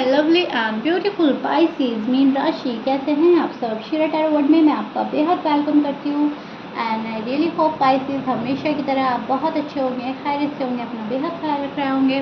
My lovely and beautiful Pisces mean राशि, कैसे हैं आप सब। शिरा टैरो वर्ड में मैं आपका बेहद वेलकम करती हूँ and I really hope Pisces हमेशा की तरह आप बहुत अच्छे होंगे, खैरियत से होंगे, अपना बेहद ख्याल रख रहे होंगे,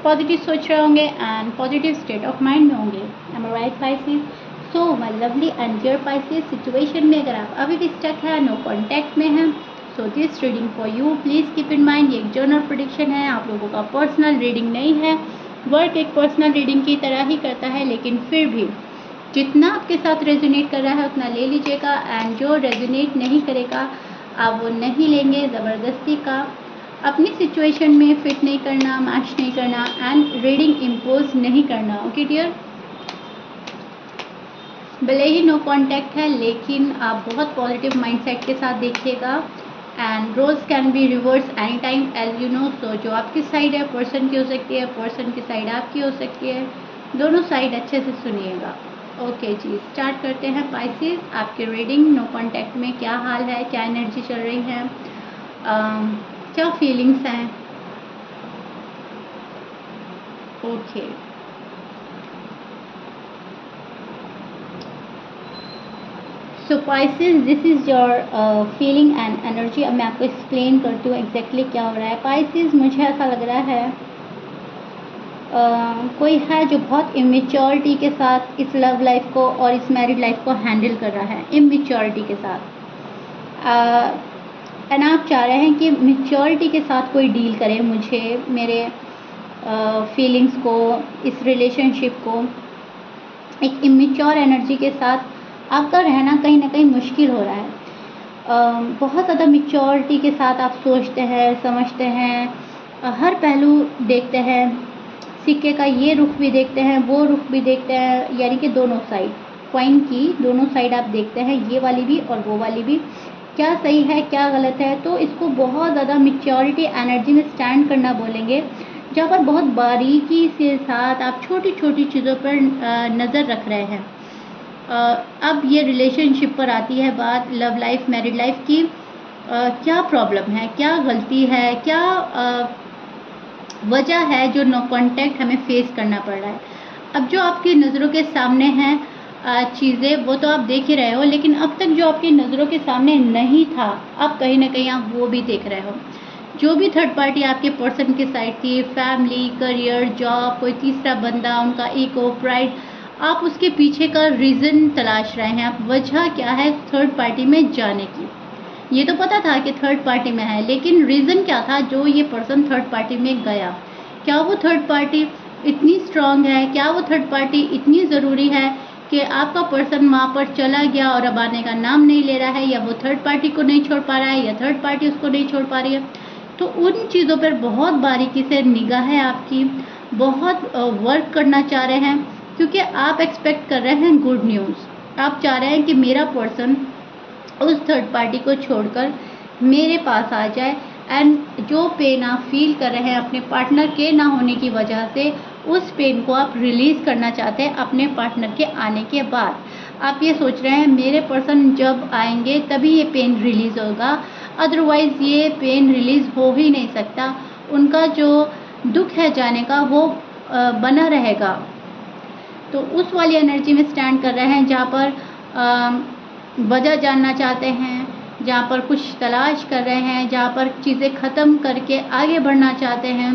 पॉजिटिव सोच रहे होंगे and positive state of mind में होंगे। Am I right Pisces? So my lovely and dear Pisces, situation में अगर आप अभी भी स्टक है, नो कॉन्टैक्ट में हैं, so this reading for you. Please keep in mind ये एक जर्नल प्रेडिक्शन है, आप लोगों का पर्सनल रीडिंग नहीं है। वर्क एक पर्सनल रीडिंग की तरह ही करता है, लेकिन फिर भी जितना आपके साथ रेजोनेट कर रहा है उतना ले लीजिएगा एंड जो रेजोनेट नहीं करेगा आप वो नहीं लेंगे। ज़बरदस्ती का अपनी सिचुएशन में फिट नहीं करना, मैच नहीं करना एंड रीडिंग इम्पोज नहीं करना। ओके डियर, भले ही नो कांटेक्ट है लेकिन आप बहुत पॉजिटिव माइंडसेट के साथ देखिएगा and roles can be reverse any time as you know. So जो आपकी साइड है पर्सन की हो सकती है, पर्सन की साइड आपकी हो सकती है, दोनों साइड अच्छे से सुनिएगा। ओके जी, स्टार्ट करते हैं पाइसेस आपके रीडिंग। नो कांटेक्ट में क्या हाल है, क्या एनर्जी चल रही है, क्या फीलिंग्स हैं। Okay so Pisces, this is your feeling and energy. अब मैं आपको एक्सप्लेन करती हूँ एग्जैक्टली क्या हो रहा है। पाइसेस, मुझे ऐसा लग रहा है कोई है जो बहुत इमेच्योरिटी के साथ इस लव लाइफ को और इस मैरिड लाइफ को हैंडल कर रहा है, इमेच्योरिटी के साथ। एंड आप चाह रहे हैं कि मेच्योरिटी के साथ कोई डील करे मुझे, मेरे फीलिंग्स को, इस रिलेशनशिप को। एक इमेच्योर एनर्जी के साथ आपका रहना कहीं ना कहीं मुश्किल हो रहा है। बहुत ज़्यादा मेच्योरिटी के साथ आप सोचते हैं, समझते हैं, हर पहलू देखते हैं, सिक्के का ये रुख भी देखते हैं, वो रुख भी देखते हैं, यानी कि दोनों साइड कॉइन की दोनों साइड आप देखते हैं, ये वाली भी और वो वाली भी, क्या सही है क्या गलत है। तो इसको बहुत ज़्यादा मेच्योरिटी एनर्जी में स्टैंड करना बोलेंगे, जहाँ पर बहुत बारीकी के साथ आप छोटी छोटी चीज़ों पर नज़र रख रहे हैं। अब ये रिलेशनशिप पर आती है बात, लव लाइफ, मैरिड लाइफ की। क्या प्रॉब्लम है, क्या गलती है, क्या वजह है जो नो कांटेक्ट हमें फेस करना पड़ रहा है। अब जो आपकी नज़रों के सामने हैं चीज़ें, वो तो आप देख ही रहे हो, लेकिन अब तक जो आपकी नज़रों के सामने नहीं था, अब कहीं ना कहीं आप वो भी देख रहे हो। जो भी थर्ड पार्टी आपके पर्सन की साइड थी, फैमिली, करियर, जॉब, कोई तीसरा बंदा, उनका ईगो, प्राइड, आप उसके पीछे का रीज़न तलाश रहे हैं। आप वजह क्या है थर्ड पार्टी में जाने की, ये तो पता था कि थर्ड पार्टी में है, लेकिन रीज़न क्या था जो ये पर्सन थर्ड पार्टी में गया। क्या वो थर्ड पार्टी इतनी स्ट्रांग है, क्या वो थर्ड पार्टी इतनी ज़रूरी है कि आपका पर्सन वहाँ पर चला गया और अब आने का नाम नहीं ले रहा है, या वो थर्ड पार्टी को नहीं छोड़ पा रहा है, या थर्ड पार्टी उसको नहीं छोड़ पा रही है। तो उन चीज़ों पर बहुत बारीकी से निगाह है आपकी, बहुत वर्क करना चाह रहे हैं, क्योंकि आप एक्सपेक्ट कर रहे हैं गुड न्यूज़। आप चाह रहे हैं कि मेरा पर्सन उस थर्ड पार्टी को छोड़कर मेरे पास आ जाए एंड जो पेन आप फील कर रहे हैं अपने पार्टनर के ना होने की वजह से, उस पेन को आप रिलीज़ करना चाहते हैं अपने पार्टनर के आने के बाद। आप ये सोच रहे हैं मेरे पर्सन जब आएंगे तभी ये पेन रिलीज़ होगा, अदरवाइज़ ये पेन रिलीज़ हो ही नहीं सकता। उनका जो दुख है जाने का वो बना रहेगा। तो उस वाली एनर्जी में स्टैंड कर रहे हैं जहाँ पर वजह जानना चाहते हैं, जहाँ पर कुछ तलाश कर रहे हैं, जहाँ पर चीज़ें ख़त्म करके आगे बढ़ना चाहते हैं,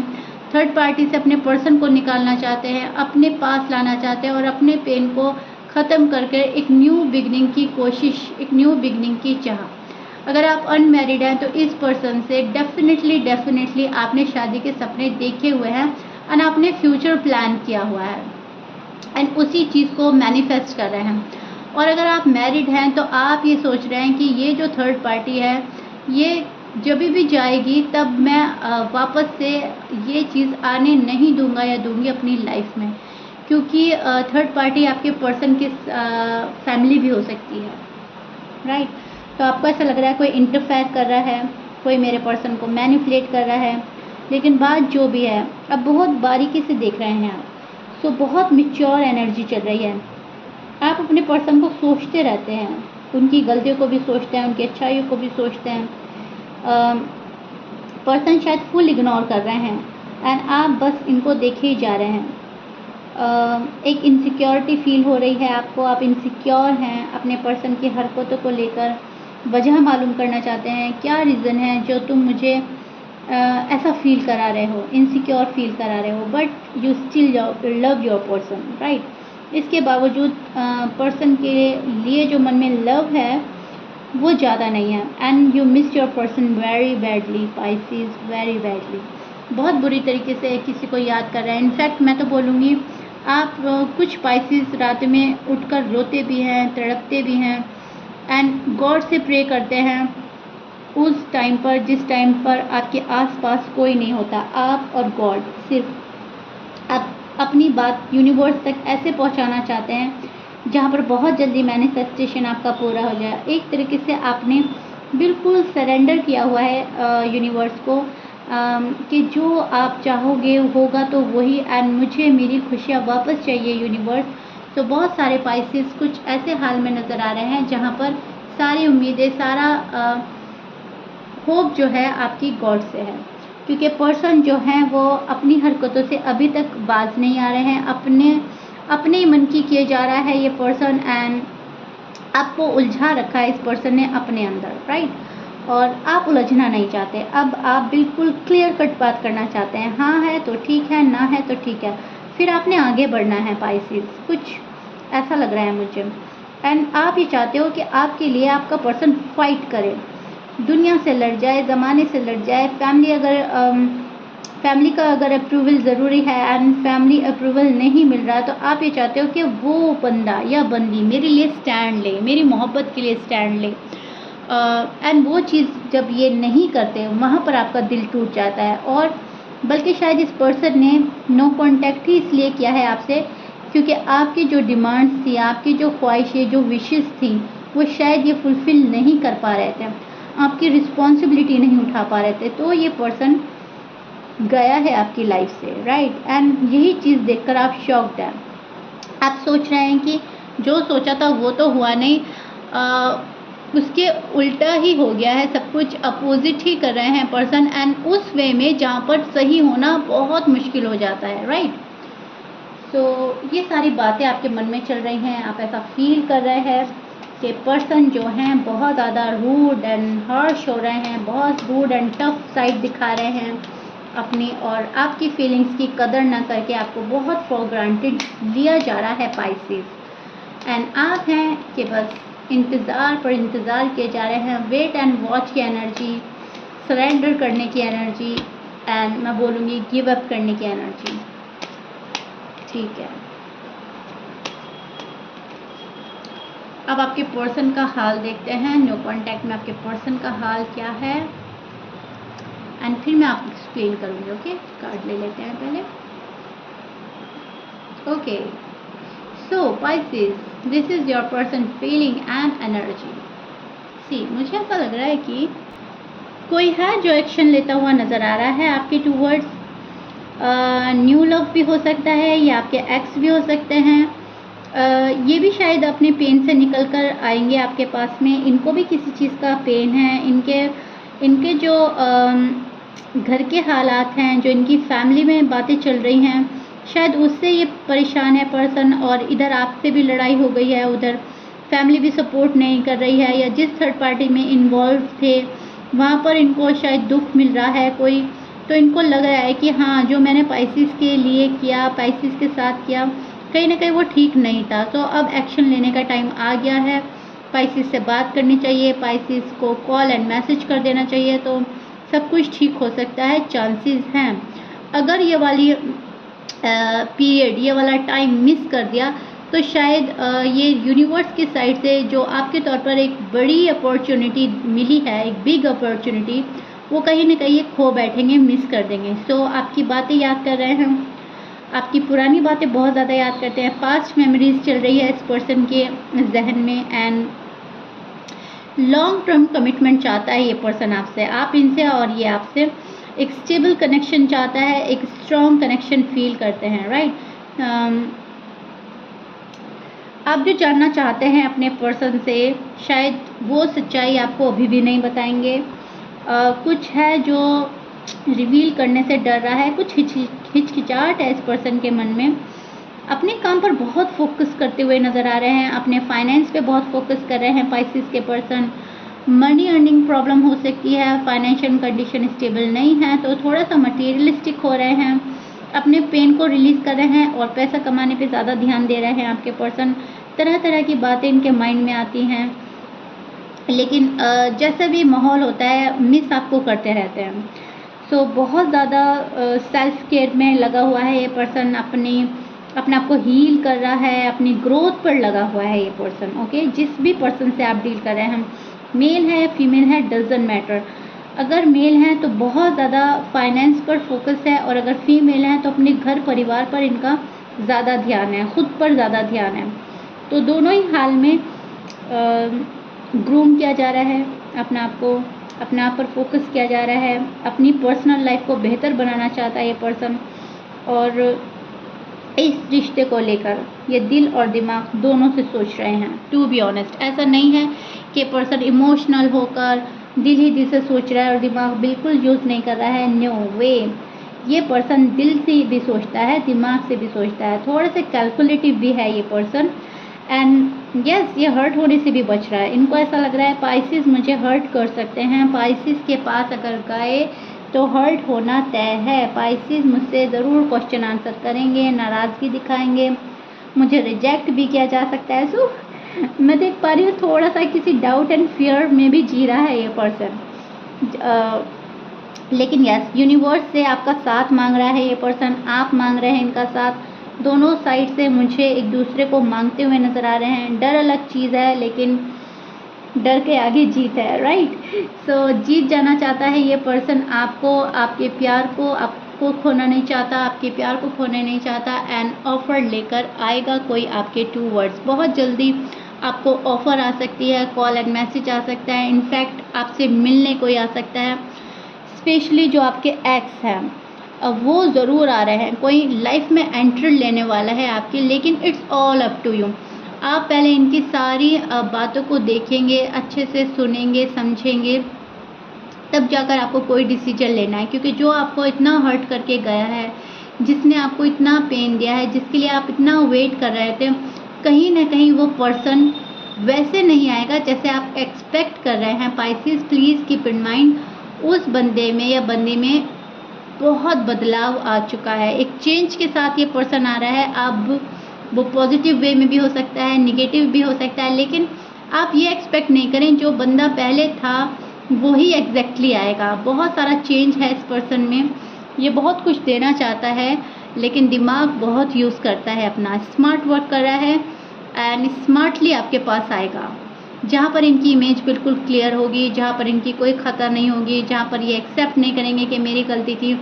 थर्ड पार्टी से अपने पर्सन को निकालना चाहते हैं, अपने पास लाना चाहते हैं और अपने पेन को ख़त्म करके एक न्यू बिगनिंग की कोशिश, एक न्यू बिगनिंग की चाह। अगर आप अनमैरिड हैं तो इस पर्सन से डेफिनेटली आपने शादी के सपने देखे हुए हैं एंड आपने फ्यूचर प्लान किया हुआ है एंड उसी चीज़ को मैनिफेस्ट कर रहे हैं। और अगर आप मैरिड हैं तो आप ये सोच रहे हैं कि ये जो थर्ड पार्टी है ये जब भी जाएगी तब मैं वापस से ये चीज़ आने नहीं दूंगा या दूंगी अपनी लाइफ में, क्योंकि थर्ड पार्टी आपके पर्सन की फैमिली भी हो सकती है, राइट। तो आपको ऐसा लग रहा है कोई इंटरफेयर कर रहा है, कोई मेरे पर्सन को मैनिपुलेट कर रहा है, लेकिन बात जो भी है अब बहुत बारीकी से देख रहे हैं आप। सो बहुत मैच्योर एनर्जी चल रही है। आप अपने पर्सन को सोचते रहते हैं, उनकी गलतियों को भी सोचते हैं, उनकी अच्छाइयों को भी सोचते हैं। पर्सन शायद फुल इग्नोर कर रहे हैं एंड आप बस इनको देखे ही जा रहे हैं। एक इनसिक्योरिटी फील हो रही है आपको, आप इनसिक्योर हैं अपने पर्सन की हरकतों को लेकर, वजह मालूम करना चाहते हैं क्या रीज़न है जो तुम मुझे ऐसा फील करा रहे हो, इनसिक्योर फील करा रहे हो, but you still love your person, right. इसके बावजूद पर्सन के लिए जो मन में लव है वो ज़्यादा नहीं है, and you miss your person very badly Pisces, very badly. बहुत बुरी तरीके से किसी को याद कर रहे हैं। इनफैक्ट मैं तो बोलूँगी आप कुछ पाइसेस रात में उठकर रोते भी हैं, तड़पते भी हैं, एंड गॉड से प्रे करते हैं उस टाइम पर जिस टाइम पर आपके आसपास कोई नहीं होता, आप और गॉड सिर्फ आप अपनी बात यूनिवर्स तक ऐसे पहुंचाना चाहते हैं जहां पर बहुत जल्दी मैनिफेस्टेशन आपका पूरा हो जाए। एक तरीके से आपने बिल्कुल सरेंडर किया हुआ है यूनिवर्स को कि जो आप चाहोगे होगा तो वही, एंड मुझे मेरी खुशियाँ वापस चाहिए यूनिवर्स। तो बहुत सारे पाइसेस कुछ ऐसे हाल में नज़र आ रहे हैं जहाँ पर सारी उम्मीदें, सारा होप जो है आपकी गॉड से है, क्योंकि पर्सन जो हैं वो अपनी हरकतों से अभी तक बाज नहीं आ रहे हैं, अपने ही मन की किए जा रहा है ये पर्सन, एंड आपको उलझा रखा है इस पर्सन ने अपने अंदर, राइट। और आप उलझना नहीं चाहते, अब आप बिल्कुल क्लियर कट बात करना चाहते हैं, हाँ है तो ठीक है, ना है तो ठीक है, फिर आपने आगे बढ़ना है पाइसेस, कुछ ऐसा लग रहा है मुझे। एंड आप ये चाहते हो कि आपके लिए आपका पर्सन फाइट करे, दुनिया से लड़ जाए, ज़माने से लड़ जाए, फैमिली का अगर अप्रूवल ज़रूरी है एंड फैमिली अप्रूवल नहीं मिल रहा, तो आप ये चाहते हो कि वो बंदा या बंदी मेरे लिए स्टैंड ले, मेरी मोहब्बत के लिए स्टैंड ले, एंड वो चीज़ जब ये नहीं करते वहाँ पर आपका दिल टूट जाता है। और बल्कि शायद इस पर्सन ने नो कॉन्टैक्ट ही इसलिए किया है आपसे क्योंकि आपकी जो डिमांड्स थी, आपकी जो ख्वाहिशें, जो विशेस थी, वो शायद ये फुलफ़िल नहीं कर पा रहे थे, आपकी रिस्पॉन्सिबिलिटी नहीं उठा पा रहे थे, तो ये पर्सन गया है आपकी लाइफ से, राइट। एंड यही चीज़ देखकर आप शॉक्ड हैं, आप सोच रहे हैं कि जो सोचा था वो तो हुआ नहीं, उसके उल्टा ही हो गया है, सब कुछ अपोजिट ही कर रहे हैं पर्सन, एंड उस वे में जहाँ पर सही होना बहुत मुश्किल हो जाता है, राइट। तो ये सारी बातें आपके मन में चल रही हैं, आप ऐसा फील कर रहे हैं कि पर्सन जो हैं बहुत ज़्यादा रूड एंड हार्श हो रहे हैं, बहुत रूड एंड टफ साइड दिखा रहे हैं अपनी, और आपकी फीलिंग्स की कदर ना करके आपको बहुत फॉर ग्रांटेड लिया जा रहा है पाइसेस। एंड आप हैं कि बस इंतज़ार पर इंतज़ार किए जा रहे हैं, वेट एंड वॉच की एनर्जी, सरेंडर करने की एनर्जी, एंड मैं बोलूँगी गिव अप करने की एनर्जी, ठीक है। अब आपके पर्सन का हाल देखते हैं, नो कॉन्टैक्ट में आपके पर्सन का हाल क्या है, एंड फिर मैं आपको एक्सप्लेन करूँगी, ओके। कार्ड ले लेते हैं पहले, okay. So Pisces, this is your person feeling and energy. See, मुझे ऐसा लग रहा है कि कोई है जो एक्शन लेता हुआ नज़र आ रहा है आपके टूवर्ड्स, न्यू लव भी हो सकता है या आपके एक्स भी हो सकते हैं, ये भी शायद अपने पेन से निकल कर आएंगे आपके पास में, इनको भी किसी चीज़ का पेन है, इनके जो घर के हालात हैं, जो इनकी फैमिली में बातें चल रही हैं, शायद उससे ये परेशान है पर्सन, और इधर आपसे भी लड़ाई हो गई है, उधर फैमिली भी सपोर्ट नहीं कर रही है, या जिस थर्ड पार्टी में इन्वॉल्व थे वहाँ पर इनको शायद दुख मिल रहा है कोई, तो इनको लग रहा है कि हाँ जो मैंने पाइसेस के लिए किया, पाइसेस के साथ किया, कहीं ना कहीं वो ठीक नहीं था, तो अब एक्शन लेने का टाइम आ गया है, पाइसेस से बात करनी चाहिए, पाइसेस को कॉल एंड मैसेज कर देना चाहिए, तो सब कुछ ठीक हो सकता है, चांसेस हैं। अगर ये वाली पीरियड, ये वाला टाइम मिस कर दिया तो शायद ये यूनिवर्स की साइड से जो आपके तौर पर एक बड़ी अपॉर्चुनिटी मिली है, एक बिग अपॉर्चुनिटी, वो कहीं ना कहीं खो बैठेंगे, मिस कर देंगे। सो आपकी बातें याद कर रहे हैं, आपकी पुरानी बातें बहुत ज़्यादा याद करते हैं, पास्ट मेमोरीज चल रही है इस पर्सन के जहन में, एंड लॉन्ग टर्म कमिटमेंट चाहता है ये पर्सन आपसे, आप इनसे और ये आपसे एक स्टेबल कनेक्शन चाहता है, एक स्ट्रॉन्ग कनेक्शन फील करते हैं, राइट। आप जो जानना चाहते हैं अपने पर्सन से, शायद वो सच्चाई आपको अभी भी नहीं बताएंगे, कुछ है जो रिवील करने से डर रहा है, कुछ हिचकिचाहट है इस पर्सन के मन में, अपने काम पर बहुत फोकस करते हुए नज़र आ रहे हैं, अपने फाइनेंस पे बहुत फोकस कर रहे हैं पाइसेस के पर्सन। मनी अर्निंग प्रॉब्लम हो सकती है, फाइनेंशियल कंडीशन स्टेबल नहीं है, तो थोड़ा सा मटेरियलिस्टिक हो रहे हैं, अपने पेन को रिलीज़ कर रहे हैं और पैसा कमाने पे ज़्यादा ध्यान दे रहे हैं आपके पर्सन। तरह तरह की बातें इनके माइंड में आती हैं, लेकिन जैसा भी माहौल होता है मिस आपको करते रहते हैं। सो बहुत ज़्यादा सेल्फ केयर में लगा हुआ है ये पर्सन, अपने आप को हील कर रहा है, अपनी ग्रोथ पर लगा हुआ है ये पर्सन। ओके, जिस भी पर्सन से आप डील कर रहे हैं, मेल है फीमेल है डजंट मैटर। अगर मेल हैं तो बहुत ज़्यादा फाइनेंस पर फोकस है, और अगर फीमेल हैं तो अपने घर परिवार पर इनका ज़्यादा ध्यान है, खुद पर ज़्यादा ध्यान है। तो दोनों ही हाल में ग्रूम किया जा रहा है अपने आप पर फोकस किया जा रहा है, अपनी पर्सनल लाइफ को बेहतर बनाना चाहता है ये पर्सन। और इस रिश्ते को लेकर ये दिल और दिमाग दोनों से सोच रहे हैं। टू बी ऑनेस्ट, ऐसा नहीं है कि पर्सन इमोशनल होकर दिल ही दिल से सोच रहा है और दिमाग बिल्कुल यूज़ नहीं कर रहा है। नो वे, ये पर्सन दिल से भी सोचता है, दिमाग से भी सोचता है, थोड़ा सा कैलकुलेटिव भी है ये पर्सन। एंड यस, ये हर्ट होने से भी बच रहा है। इनको ऐसा लग रहा है पाइसेस मुझे हर्ट कर सकते हैं, पाइसेस के पास अगर गए तो हर्ट होना तय है, पाइसेस मुझसे ज़रूर क्वेश्चन आंसर करेंगे, नाराज़गी दिखाएंगे, मुझे रिजेक्ट भी किया जा सकता है। सो मैं देख पा रही हूँ थोड़ा सा किसी डाउट एंड फियर में भी जी रहा है ये पर्सन। लेकिन यस, यूनिवर्स से आपका साथ मांग रहा है ये पर्सन, आप मांग रहे हैं इनका साथ। दोनों साइड से मुझे एक दूसरे को मांगते हुए नज़र आ रहे हैं। डर अलग चीज़ है, लेकिन डर के आगे जीत है, राइट। सो जीत जाना चाहता है ये पर्सन आपको, आपके प्यार को, आपको खोना नहीं चाहता, आपके प्यार को खोने नहीं चाहता। एंड ऑफर लेकर आएगा कोई आपके टू वर्ड्स। बहुत जल्दी आपको ऑफ़र आ सकती है, कॉल एंड मैसेज आ सकता है, इनफैक्ट आपसे मिलने कोई आ सकता है। स्पेशली जो आपके एक्स हैं वो ज़रूर आ रहे हैं, कोई लाइफ में एंट्री लेने वाला है आपकी, लेकिन it's all up to you. आप पहले इनकी सारी बातों को देखेंगे, अच्छे से सुनेंगे, समझेंगे, तब जाकर आपको कोई डिसीजन लेना है। क्योंकि जो आपको इतना हर्ट करके गया है, जिसने आपको इतना पेन दिया है, जिसके लिए आप इतना वेट कर रहे थे, कहीं ना कहीं वो पर्सन वैसे नहीं आएगा जैसे आप एक्सपेक्ट कर रहे हैं। Pisces, please keep in mind, उस बंदे में या बंदी में बहुत बदलाव आ चुका है, एक चेंज के साथ ये पर्सन आ रहा है। अब वो पॉजिटिव वे में भी हो सकता है, निगेटिव भी हो सकता है, लेकिन आप ये एक्सपेक्ट नहीं करें जो बंदा पहले था वो ही एग्जैक्टली आएगा। बहुत सारा चेंज है इस पर्सन में, ये बहुत कुछ देना चाहता है, लेकिन दिमाग बहुत यूज़ करता है अपना, स्मार्ट वर्क कर रहा है एंड स्मार्टली आपके पास आएगा। जहाँ पर इनकी इमेज बिल्कुल क्लियर होगी, जहाँ पर इनकी कोई खता नहीं होगी, जहाँ पर ये एक्सेप्ट नहीं करेंगे कि मेरी गलती थी,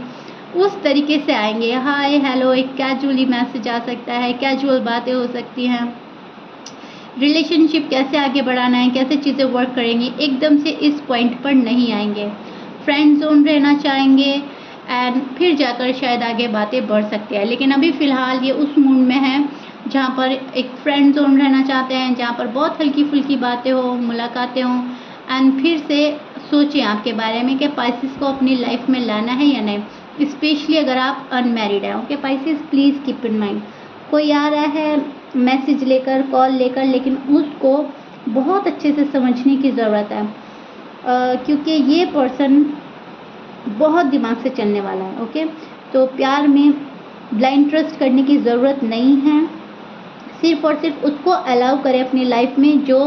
उस तरीके से आएंगे। हाय हेलो, एक कैजुअली मैसेज आ सकता है, कैजुअल बातें हो सकती हैं, रिलेशनशिप कैसे आगे बढ़ाना है, कैसे चीज़ें वर्क करेंगी, एकदम से इस पॉइंट पर नहीं आएंगे। फ्रेंड जोन रहना चाहेंगे एंड फिर जाकर शायद आगे बातें बढ़ सकती है, लेकिन अभी फ़िलहाल ये उस मूड में है जहाँ पर एक फ्रेंड जोन रहना चाहते हैं, जहाँ पर बहुत हल्की फुल्की बातें हो, मुलाकातें हों। एंड फिर से सोचें आपके बारे में कि पाइसेस को अपनी लाइफ में लाना है या नहीं, स्पेशली अगर आप अनमैरिड हैं। Okay Pisces, please keep in mind, कोई आ रहा है मैसेज लेकर, कॉल लेकर, लेकिन उसको बहुत अच्छे से समझने की ज़रूरत है, क्योंकि ये पर्सन बहुत दिमाग से चलने वाला है। ओके, तो प्यार में ब्लाइंड ट्रस्ट करने की ज़रूरत नहीं है, सिर्फ और सिर्फ उसको अलाउ करें अपनी लाइफ में जो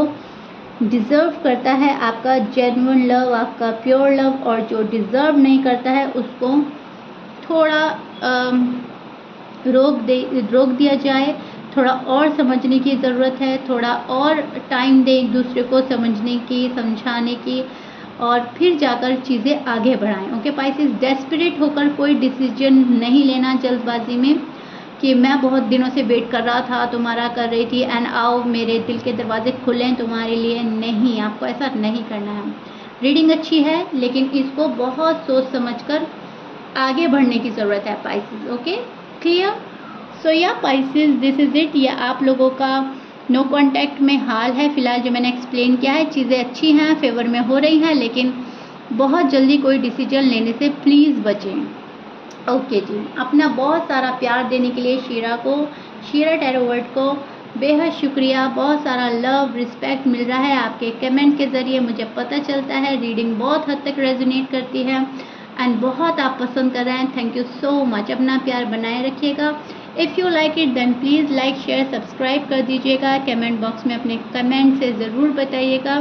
डिज़र्व करता है आपका जेन्युइन लव, आपका प्योर लव, और जो डिज़र्व नहीं करता है उसको थोड़ा रोक दिया जाए। थोड़ा और समझने की ज़रूरत है, थोड़ा और टाइम दें एक दूसरे को समझने की, समझाने की, और फिर जाकर चीज़ें आगे बढ़ाएं। ओके पाइसेस, डेस्परेट होकर कोई डिसीजन नहीं लेना जल्दबाजी में कि मैं बहुत दिनों से वेट कर रहा था, तुम्हारा कर रही थी एंड आओ मेरे दिल के दरवाजे खुले हैं तुम्हारे लिए। नहीं, आपको ऐसा नहीं करना है। रीडिंग अच्छी है, लेकिन इसको बहुत सोच समझकर आगे बढ़ने की ज़रूरत है पाइसेस। Okay, clear? सो या पाइसेस, दिस इज़ इट। ये आप लोगों का नो कॉन्टैक्ट में हाल है फिलहाल जो मैंने एक्सप्लेन किया है। चीज़ें अच्छी हैं, फेवर में हो रही हैं, लेकिन बहुत जल्दी कोई डिसीजन लेने से प्लीज़ बचें। ओके जी, अपना बहुत सारा प्यार देने के लिए शीरा टैरो वर्ड को बेहद शुक्रिया। बहुत सारा लव रिस्पेक्ट मिल रहा है आपके कमेंट के ज़रिए, मुझे पता चलता है रीडिंग बहुत हद तक रेजोनेट करती है एंड बहुत आप पसंद कर रहे हैं। Thank you so much. अपना प्यार बनाए रखिएगा। If you like it then please like share subscribe कर दीजिएगा। कमेंट बॉक्स में अपने कमेंट से ज़रूर बताइएगा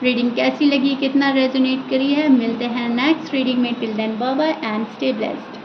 रीडिंग कैसी लगी, कितना रेजोनेट करी है। मिलते हैं नेक्स्ट रीडिंग में। Till then bye bye and stay blessed.